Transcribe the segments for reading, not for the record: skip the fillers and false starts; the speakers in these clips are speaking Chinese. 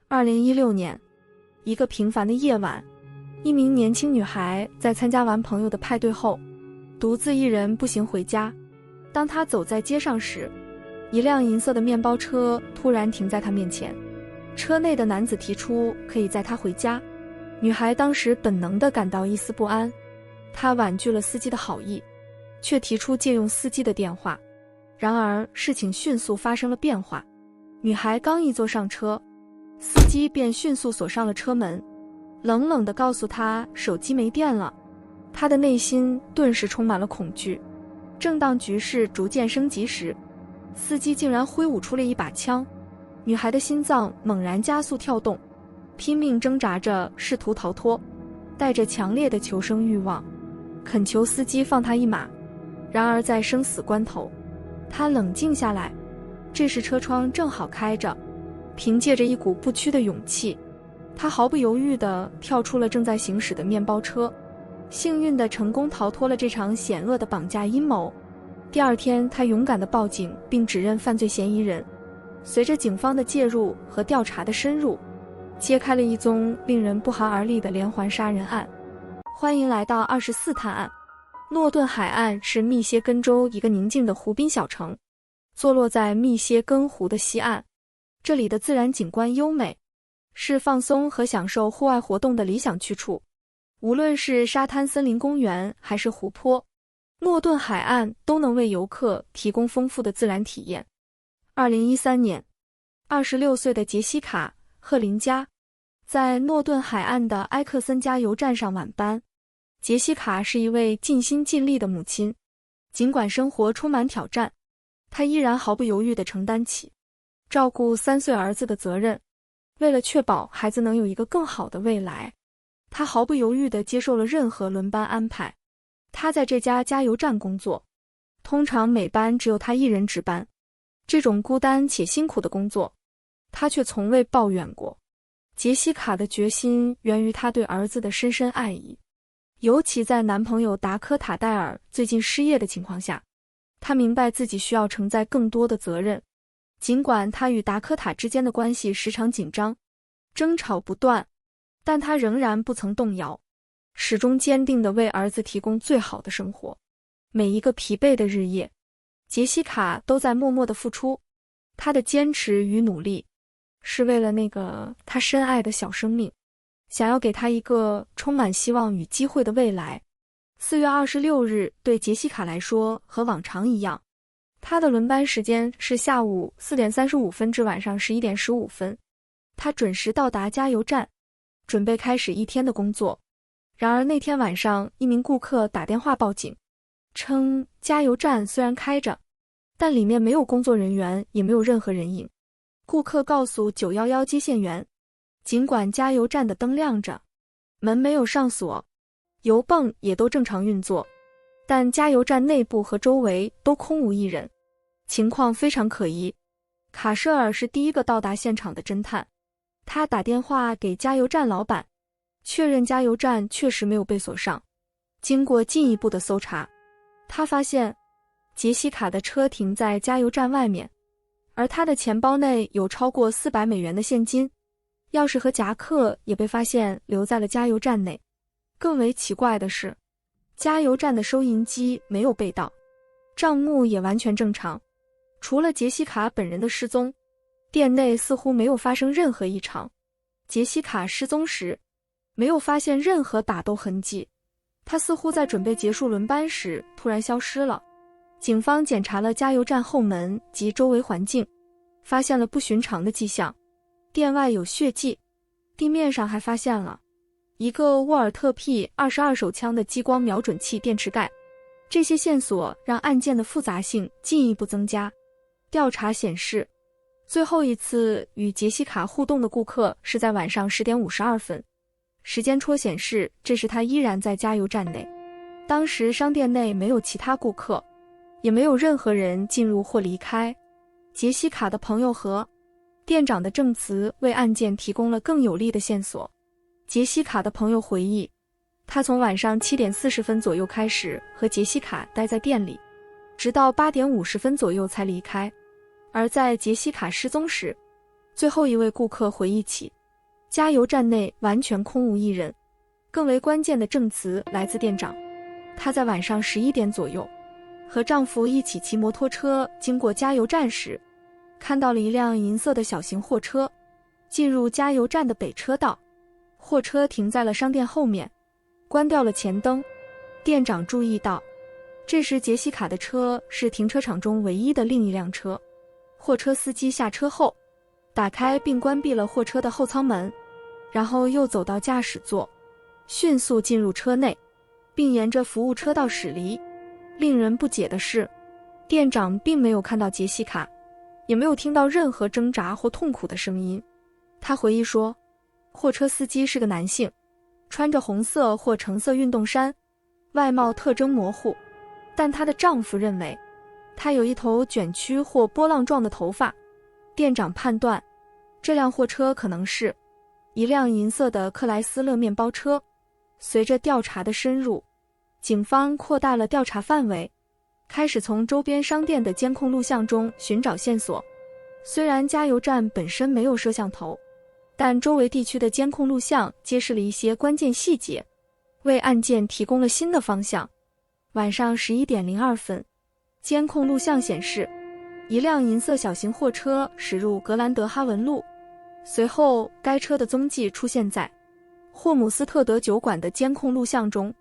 2016年，一个平凡的夜晚，一名年轻女孩在参加完朋友的派对后，独自一人步行回家。当她走在街上时，一辆银色的面包车突然停在她面前，车内的男子提出可以载她回家。女孩当时本能地感到一丝不安，她婉拒了司机的好意，却提出借用司机的电话。然而事情迅速发生了变化，女孩刚一坐上车，司机便迅速锁上了车门，冷冷地告诉她手机没电了。她的内心顿时充满了恐惧。正当局势逐渐升级时，司机竟然挥舞出了一把枪，女孩的心脏猛然加速跳动，拼命挣扎着试图逃脱，带着强烈的求生欲望，恳求司机放她一马。然而在生死关头，她冷静下来，这时车窗正好开着，凭借着一股不屈的勇气，她毫不犹豫地跳出了正在行驶的面包车，幸运地成功逃脱了这场险恶的绑架阴谋。第二天，她勇敢地报警并指认犯罪嫌疑人。随着警方的介入和调查的深入，揭开了一宗令人不寒而栗的连环杀人案。欢迎来到24探案。诺顿海岸是密歇根州一个宁静的湖滨小城，坐落在密歇根湖的西岸。这里的自然景观优美，是放松和享受户外活动的理想去处。无论是沙滩森林公园还是湖泊，诺顿海岸都能为游客提供丰富的自然体验。2013年，26岁的杰西卡·赫林加在诺顿海岸的埃克森加油站上晚班。杰西卡是一位尽心尽力的母亲，尽管生活充满挑战，她依然毫不犹豫地承担起照顾3岁儿子的责任。为了确保孩子能有一个更好的未来，她毫不犹豫地接受了任何轮班安排。她在这家加油站工作，通常每班只有她一人值班。这种孤单且辛苦的工作，她却从未抱怨过。杰西卡的决心源于她对儿子的深深爱意，尤其在男朋友达科塔戴尔最近失业的情况下，她明白自己需要承载更多的责任。尽管她与达科塔之间的关系时常紧张，争吵不断，但她仍然不曾动摇，始终坚定地为儿子提供最好的生活。每一个疲惫的日夜，杰西卡都在默默地付出。她的坚持与努力，是为了那个她深爱的小生命，想要给他一个充满希望与机会的未来。4月26日对杰西卡来说和往常一样，她的轮班时间是下午4点35分至晚上11点15分。她准时到达加油站，准备开始一天的工作。然而那天晚上，一名顾客打电话报警，称加油站虽然开着，但里面没有工作人员，也没有任何人影。顾客告诉911接线员，尽管加油站的灯亮着，门没有上锁，油泵也都正常运作，但加油站内部和周围都空无一人，情况非常可疑。卡舍尔是第一个到达现场的侦探，他打电话给加油站老板，确认加油站确实没有被锁上。经过进一步的搜查，他发现杰西卡的车停在加油站外面，而他的钱包内有超过400美元的现金，钥匙和夹克也被发现留在了加油站内。更为奇怪的是，加油站的收银机没有被盗，账目也完全正常。除了杰西卡本人的失踪，店内似乎没有发生任何异常。杰西卡失踪时，没有发现任何打斗痕迹，她似乎在准备结束轮班时突然消失了。警方检查了加油站后门及周围环境，发现了不寻常的迹象。店外有血迹，地面上还发现了一个沃尔特 P22 手枪的激光瞄准器电池盖。这些线索让案件的复杂性进一步增加。调查显示，最后一次与杰西卡互动的顾客是在晚上10点52分，时间戳显示这时他依然在加油站内。当时商店内没有其他顾客，也没有任何人进入或离开。杰西卡的朋友和店长的证词为案件提供了更有力的线索。杰西卡的朋友回忆，他从晚上7点40分左右开始和杰西卡待在店里，直到8点50分左右才离开。而在杰西卡失踪时，最后一位顾客回忆起，加油站内完全空无一人。更为关键的证词来自店长，她在晚上11点左右，和丈夫一起骑摩托车经过加油站时，看到了一辆银色的小型货车进入加油站的北车道，货车停在了商店后面，关掉了前灯。店长注意到，这时杰西卡的车是停车场中唯一的另一辆车。货车司机下车后，打开并关闭了货车的后舱门，然后又走到驾驶座，迅速进入车内，并沿着服务车道驶离。令人不解的是，店长并没有看到杰西卡，也没有听到任何挣扎或痛苦的声音。他回忆说，货车司机是个男性，穿着红色或橙色运动衫，外貌特征模糊，但她的丈夫认为他有一头卷曲或波浪状的头发。店长判断，这辆货车可能是一辆银色的克莱斯勒面包车。随着调查的深入，警方扩大了调查范围，开始从周边商店的监控录像中寻找线索。虽然加油站本身没有摄像头，但周围地区的监控录像揭示了一些关键细节，为案件提供了新的方向。晚上11点02分，监控录像显示，一辆银色小型货车驶入格兰德哈文路，随后该车的踪迹出现在霍姆斯特德酒馆的监控录像中。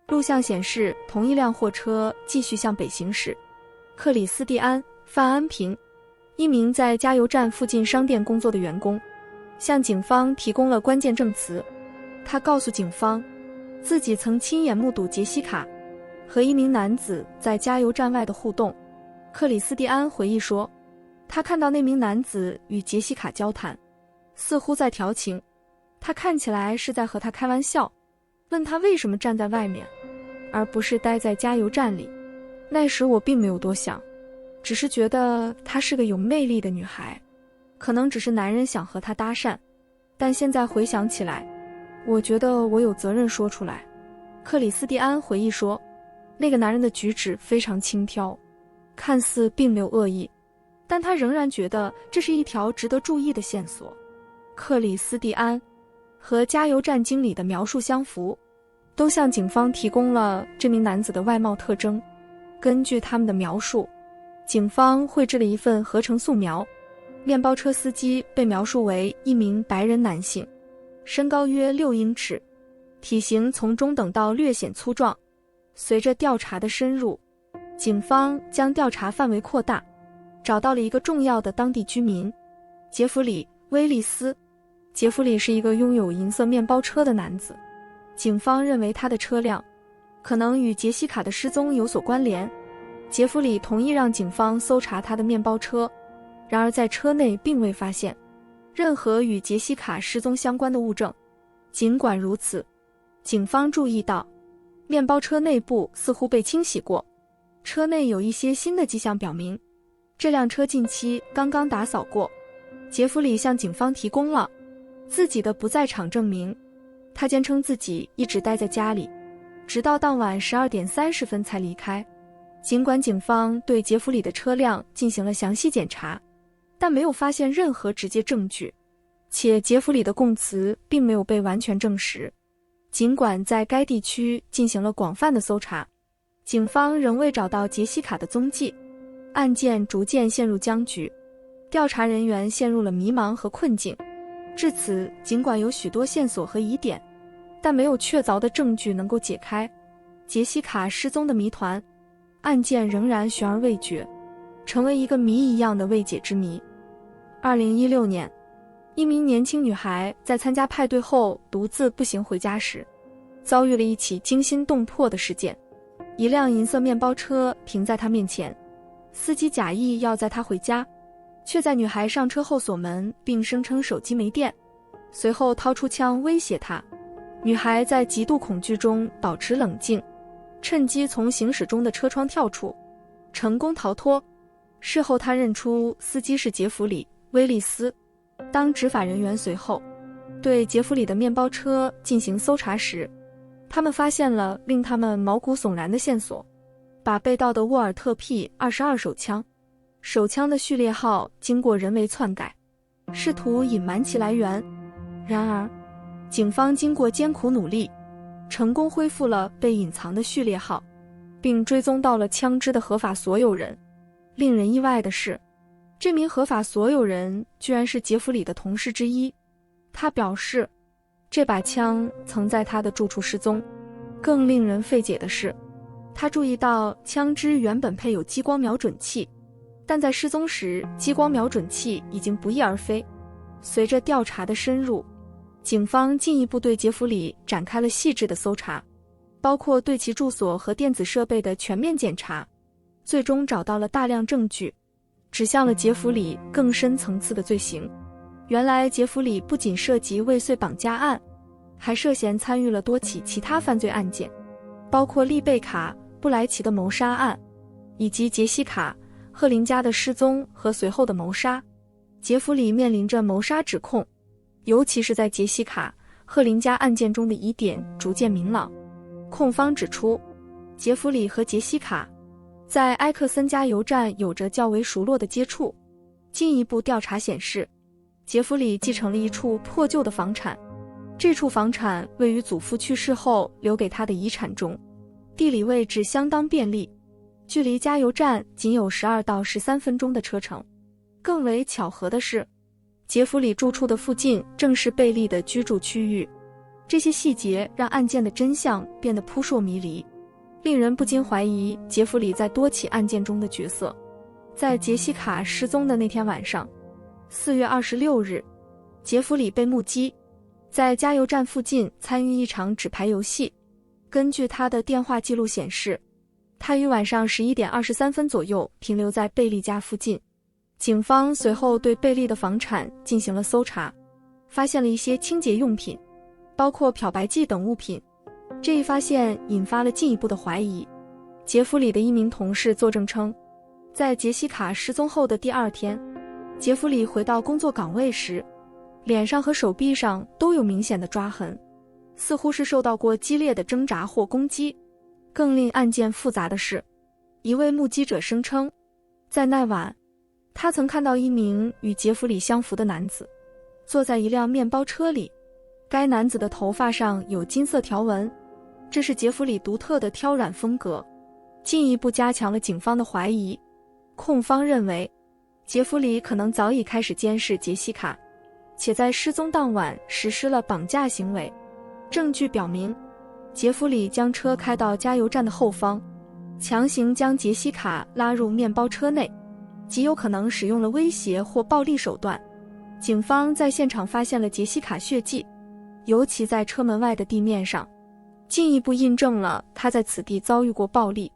录像显示同一辆货车继续向北行驶。克里斯蒂安·范安平，一名在加油站附近商店工作的员工，向警方提供了关键证词。他告诉警方，自己曾亲眼目睹杰西卡和一名男子在加油站外的互动。克里斯蒂安回忆说，他看到那名男子与杰西卡交谈，似乎在调情，他看起来是在和他开玩笑，问他为什么站在外面，而不是待在加油站里。那时我并没有多想，只是觉得她是个有魅力的女孩，可能只是男人想和她搭讪，但现在回想起来，我觉得我有责任说出来。克里斯蒂安回忆说，那个男人的举止非常轻佻，看似并没有恶意，但他仍然觉得这是一条值得注意的线索。克里斯蒂安和加油站经理的描述相符，都向警方提供了这名男子的外貌特征。根据他们的描述，警方绘制了一份合成素描。面包车司机被描述为一名白人男性，身高约6英尺，体型从中等到略显粗壮。随着调查的深入，警方将调查范围扩大，找到了一个重要的当地居民杰弗里·威利斯。杰弗里是一个拥有银色面包车的男子，警方认为他的车辆可能与杰西卡的失踪有所关联。杰弗里同意让警方搜查他的面包车，然而在车内并未发现任何与杰西卡失踪相关的物证。尽管如此，警方注意到面包车内部似乎被清洗过，车内有一些新的迹象表明这辆车近期刚刚打扫过。杰弗里向警方提供了自己的不在场证明，他坚称自己一直待在家里，直到当晚12点30分才离开。尽管警方对杰弗里的车辆进行了详细检查，但没有发现任何直接证据，且杰弗里的供词并没有被完全证实。尽管在该地区进行了广泛的搜查，警方仍未找到杰西卡的踪迹，案件逐渐陷入僵局，调查人员陷入了迷茫和困境。至此，尽管有许多线索和疑点，但没有确凿的证据能够解开杰西卡失踪的谜团。案件仍然悬而未决，成为一个谜一样的未解之谜。2016年，一名年轻女孩在参加派对后独自步行回家时，遭遇了一起惊心动魄的事件。一辆银色面包车停在她面前，司机假意要载她回家，却在女孩上车后锁门，并声称手机没电，随后掏出枪威胁她。女孩在极度恐惧中保持冷静，趁机从行驶中的车窗跳出，成功逃脱。事后她认出司机是杰弗里·威利斯。当执法人员随后对杰弗里的面包车进行搜查时，他们发现了令他们毛骨悚然的线索：把被盗的沃尔特 P22 手枪，手枪的序列号经过人为篡改，试图隐瞒其来源。然而，警方经过艰苦努力，成功恢复了被隐藏的序列号，并追踪到了枪支的合法所有人。令人意外的是，这名合法所有人居然是杰弗里的同事之一。他表示，这把枪曾在他的住处失踪。更令人费解的是，他注意到枪支原本配有激光瞄准器，但在失踪时，激光瞄准器已经不翼而飞。随着调查的深入，警方进一步对杰弗里展开了细致的搜查，包括对其住所和电子设备的全面检查，最终找到了大量证据，指向了杰弗里更深层次的罪行。原来杰弗里不仅涉及未遂绑架案，还涉嫌参与了多起其他犯罪案件，包括丽贝卡·布莱奇的谋杀案，以及杰西卡·赫林加的失踪和随后的谋杀。杰弗里面临着谋杀指控，尤其是在杰西卡·赫林加案件中的疑点逐渐明朗。控方指出，杰弗里和杰西卡在埃克森加油站有着较为熟络的接触。进一步调查显示，杰弗里继承了一处破旧的房产，这处房产位于祖父去世后留给他的遗产中，地理位置相当便利，距离加油站仅有12到13分钟的车程。更为巧合的是，杰弗里住处的附近正是贝利的居住区域。这些细节让案件的真相变得扑朔迷离，令人不禁怀疑杰弗里在多起案件中的角色。在杰西卡失踪的那天晚上，4月26日，杰弗里被目击在加油站附近参与一场纸牌游戏。根据他的电话记录显示，他于晚上11点23分左右停留在贝利家附近。警方随后对贝利的房产进行了搜查，发现了一些清洁用品，包括漂白剂等物品。这一发现引发了进一步的怀疑。杰弗里的一名同事作证称，在杰西卡失踪后的第2天，杰弗里回到工作岗位时，脸上和手臂上都有明显的抓痕，似乎是受到过激烈的挣扎或攻击。更令案件复杂的是，一位目击者声称，在那晚，他曾看到一名与杰弗里相符的男子坐在一辆面包车里，该男子的头发上有金色条纹，这是杰弗里独特的挑染风格，进一步加强了警方的怀疑。控方认为，杰弗里可能早已开始监视杰西卡，且在失踪当晚实施了绑架行为。证据表明，杰弗里将车开到加油站的后方，强行将杰西卡拉入面包车内，极有可能使用了威胁或暴力手段。警方在现场发现了杰西卡血迹，尤其在车门外的地面上，进一步印证了他在此地遭遇过暴力。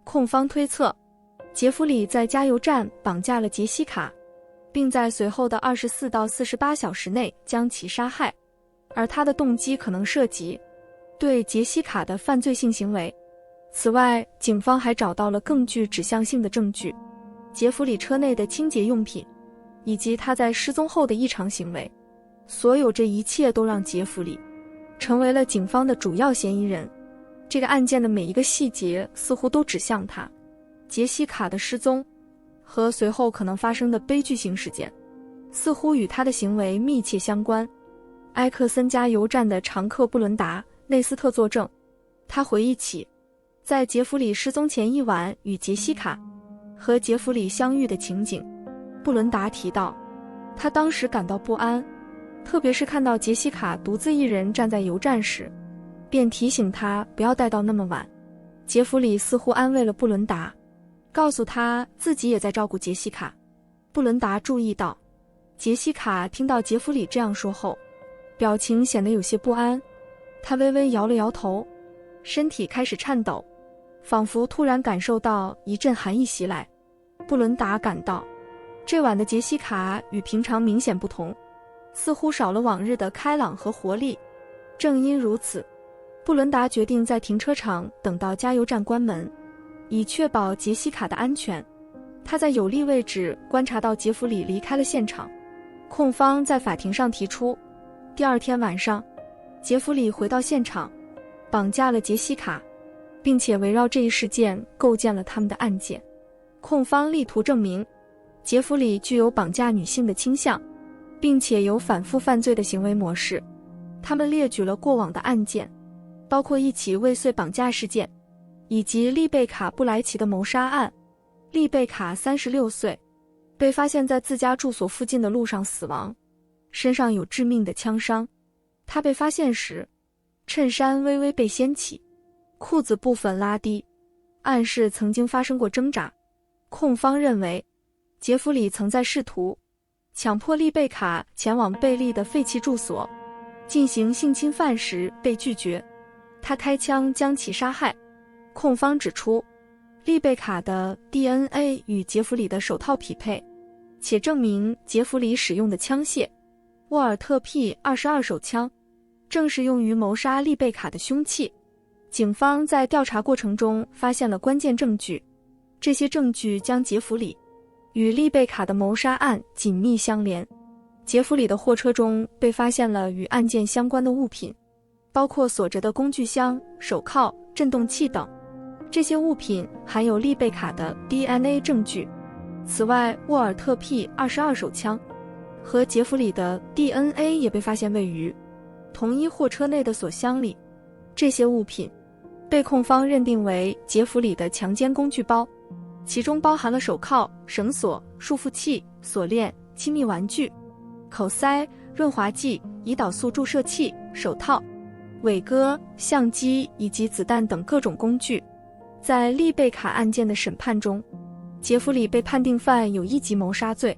控方推测，杰弗里在加油站绑架了杰西卡，并在随后的24到48小时内将其杀害，而他的动机可能涉及对杰西卡的犯罪性行为。此外，警方还找到了更具指向性的证据，杰弗里车内的清洁用品，以及他在失踪后的异常行为。所有这一切都让杰弗里成为了警方的主要嫌疑人。这个案件的每一个细节似乎都指向他。杰西卡的失踪和随后可能发生的悲剧性事件，似乎与他的行为密切相关。埃克森加油站的常客布伦达·内斯特作证，他回忆起在杰弗里失踪前一晚与杰西卡和杰弗里相遇的情景。布伦达提到，他当时感到不安，特别是看到杰西卡独自一人站在油站时，便提醒他不要待到那么晚。杰弗里似乎安慰了布伦达，告诉他自己也在照顾杰西卡。布伦达注意到，杰西卡听到杰弗里这样说后，表情显得有些不安，他微微摇了摇头，身体开始颤抖，仿佛突然感受到一阵寒意袭来。布伦达感到，这晚的杰西卡与平常明显不同，似乎少了往日的开朗和活力。正因如此，布伦达决定在停车场等到加油站关门，以确保杰西卡的安全。他在有利位置观察到杰弗里离开了现场。控方在法庭上提出，第2天晚上，杰弗里回到现场，绑架了杰西卡，并且围绕这一事件构建了他们的案件。控方力图证明，杰弗里具有绑架女性的倾向，并且有反复犯罪的行为模式。他们列举了过往的案件，包括一起未遂绑架事件，以及丽贝卡·布莱奇的谋杀案。丽贝卡36岁，被发现在自家住所附近的路上死亡，身上有致命的枪伤。她被发现时，衬衫微微被掀起，裤子部分拉低，暗示曾经发生过挣扎。控方认为，杰弗里曾在试图强迫丽贝卡前往贝利的废弃住所进行性侵犯时被拒绝，他开枪将其杀害。控方指出，丽贝卡的 DNA 与杰弗里的手套匹配，且证明杰弗里使用的枪械沃尔特 P22 手枪正是用于谋杀丽贝卡的凶器。警方在调查过程中发现了关键证据，这些证据将杰弗里与丽贝卡的谋杀案紧密相连。杰弗里的货车中被发现了与案件相关的物品，包括锁着的工具箱、手铐、振动器等。这些物品含有丽贝卡的 DNA 证据。此外，沃尔特 P22 手枪和杰弗里的 DNA 也被发现位于同一货车内的锁箱里。这些物品被控方认定为杰弗里的强奸工具包，其中包含了手铐、绳索、束缚器、锁链、亲密玩具、口塞、润滑剂、胰岛素注射器、手套、伟哥、相机以及子弹等各种工具。在丽贝卡案件的审判中，杰弗里被判定犯有1级谋杀罪，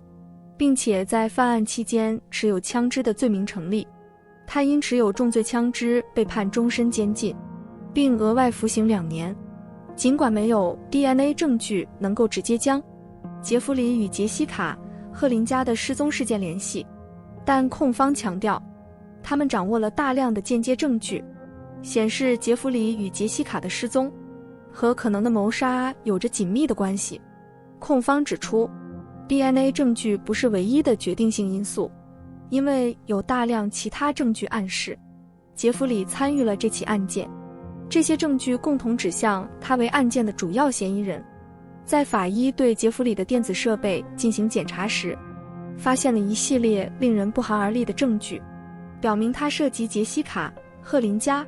并且在犯案期间持有枪支的罪名成立。他因持有重罪枪支被判终身监禁，并额外服刑2年。尽管没有 DNA 证据能够直接将杰弗里与杰西卡·赫林家的失踪事件联系，但控方强调，他们掌握了大量的间接证据，显示杰弗里与杰西卡的失踪和可能的谋杀有着紧密的关系。控方指出， DNA 证据不是唯一的决定性因素，因为有大量其他证据暗示杰弗里参与了这起案件。这些证据共同指向他为案件的主要嫌疑人。在法医对杰弗里的电子设备进行检查时，发现了一系列令人不寒而栗的证据，表明他涉及杰西卡·赫林加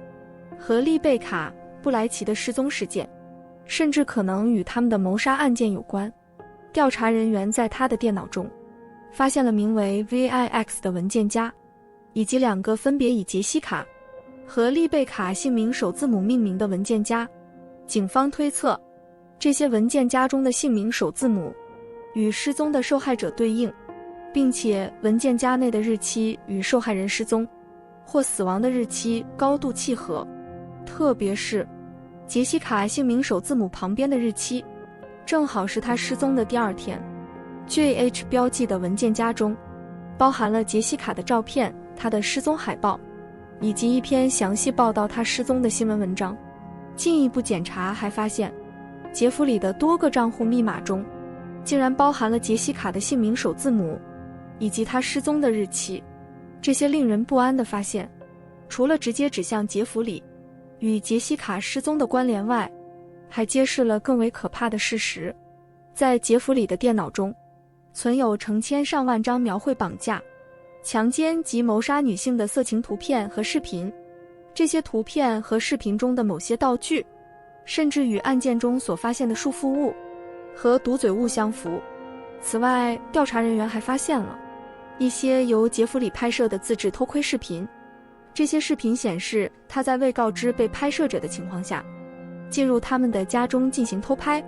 和丽贝卡·布莱奇的失踪事件，甚至可能与他们的谋杀案件有关。调查人员在他的电脑中发现了名为 VIX 的文件夹，以及2个分别以杰西卡和丽贝卡姓名首字母命名的文件夹。警方推测，这些文件夹中的姓名首字母与失踪的受害者对应，并且文件夹内的日期与受害人失踪或死亡的日期高度契合，特别是杰西卡姓名首字母旁边的日期正好是她失踪的第2天。JH 标记的文件夹中包含了杰西卡的照片、她的失踪海报，以及一篇详细报道她失踪的新闻文章。进一步检查还发现，杰弗里的多个账户密码中竟然包含了杰西卡的姓名首字母以及她失踪的日期。这些令人不安的发现，除了直接指向杰弗里与杰西卡失踪的关联外，还揭示了更为可怕的事实。在杰弗里的电脑中存有成千上万张描绘绑架、强奸及谋杀女性的色情图片和视频。这些图片和视频中的某些道具甚至与案件中所发现的束缚物和毒嘴物相符。此外，调查人员还发现了一些由杰弗里拍摄的自制偷窥视频。这些视频显示他在未告知被拍摄者的情况下进入他们的家中进行偷拍。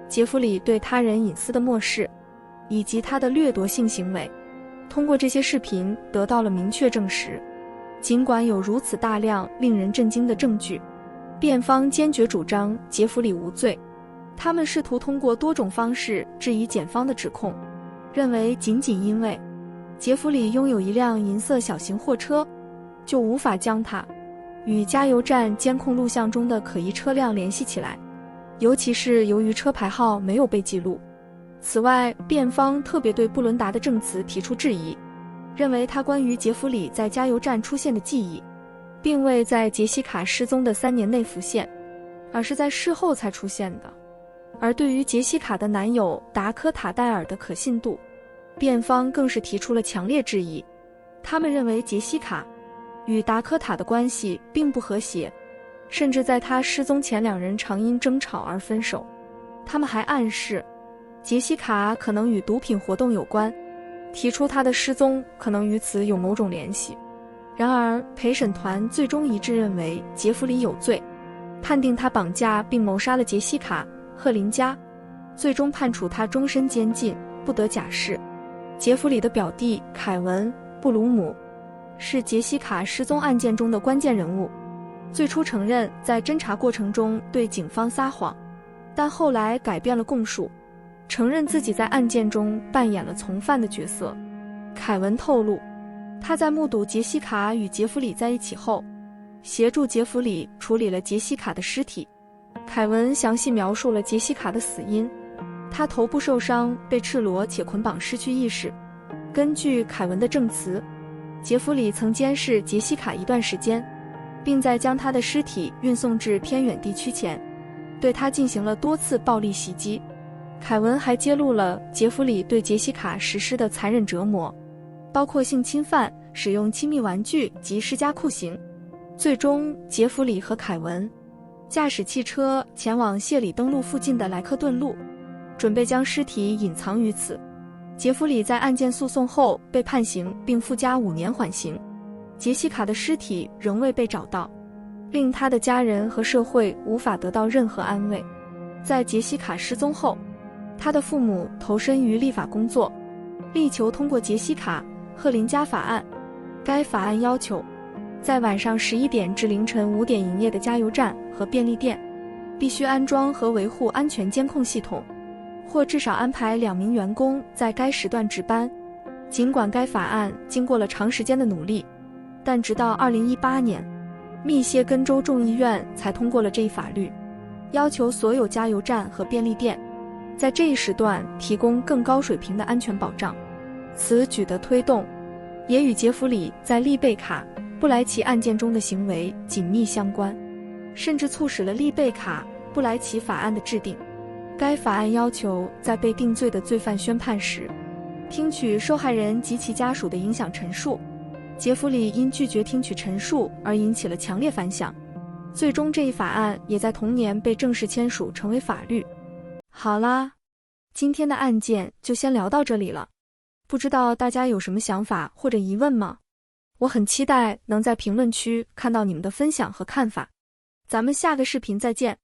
杰弗里对他人隐私的漠视以及他的掠夺性行为，通过这些视频得到了明确证实。尽管有如此大量令人震惊的证据，辩方坚决主张杰弗里无罪。他们试图通过多种方式质疑检方的指控，认为仅仅因为杰弗里拥有一辆银色小型货车，就无法将他与加油站监控录像中的可疑车辆联系起来，尤其是由于车牌号没有被记录。此外，辩方特别对布伦达的证词提出质疑，认为他关于杰弗里在加油站出现的记忆并未在杰西卡失踪的3年内浮现，而是在事后才出现的。而对于杰西卡的男友达科塔戴尔的可信度，辩方更是提出了强烈质疑。他们认为杰西卡与达科塔的关系并不和谐，甚至在他失踪前两人常因争吵而分手。他们还暗示杰西卡可能与毒品活动有关，提出他的失踪可能与此有某种联系。然而陪审团最终一致认为杰弗里有罪，判定他绑架并谋杀了杰西卡·赫林加，最终判处他终身监禁，不得假释。杰弗里的表弟凯文·布鲁姆是杰西卡失踪案件中的关键人物，最初承认在侦查过程中对警方撒谎，但后来改变了供述，承认自己在案件中扮演了从犯的角色。凯文透露，他在目睹杰西卡与杰弗里在一起后，协助杰弗里处理了杰西卡的尸体。凯文详细描述了杰西卡的死因，他头部受伤，被赤裸且捆绑，失去意识。根据凯文的证词，杰弗里曾监视杰西卡一段时间，并在将她的尸体运送至偏远地区前，对她进行了多次暴力袭击。凯文还揭露了杰弗里对杰西卡实施的残忍折磨，包括性侵犯、使用亲密玩具及施加酷刑。最终，杰弗里和凯文驾驶汽车前往谢里登陆附近的莱克顿路，准备将尸体隐藏于此。杰弗里在案件诉讼后被判刑并附加5年缓刑。杰西卡的尸体仍未被找到，令他的家人和社会无法得到任何安慰。在杰西卡失踪后，他的父母投身于立法工作，力求通过杰西卡·赫林加法案。该法案要求，在晚上11点至凌晨5点营业的加油站和便利店，必须安装和维护安全监控系统，或至少安排2名员工在该时段值班。尽管该法案经过了长时间的努力，但直到2018年，密歇根州众议院才通过了这一法律，要求所有加油站和便利店在这一时段提供更高水平的安全保障。此举的推动也与杰弗里在丽贝卡·布莱奇案件中的行为紧密相关，甚至促使了丽贝卡·布莱奇法案的制定。该法案要求在被定罪的罪犯宣判时，听取受害人及其家属的影响陈述。杰弗里因拒绝听取陈述而引起了强烈反响，最终这一法案也在同年被正式签署成为法律。好啦，今天的案件就先聊到这里了，不知道大家有什么想法或者疑问吗？我很期待能在评论区看到你们的分享和看法。咱们下个视频再见。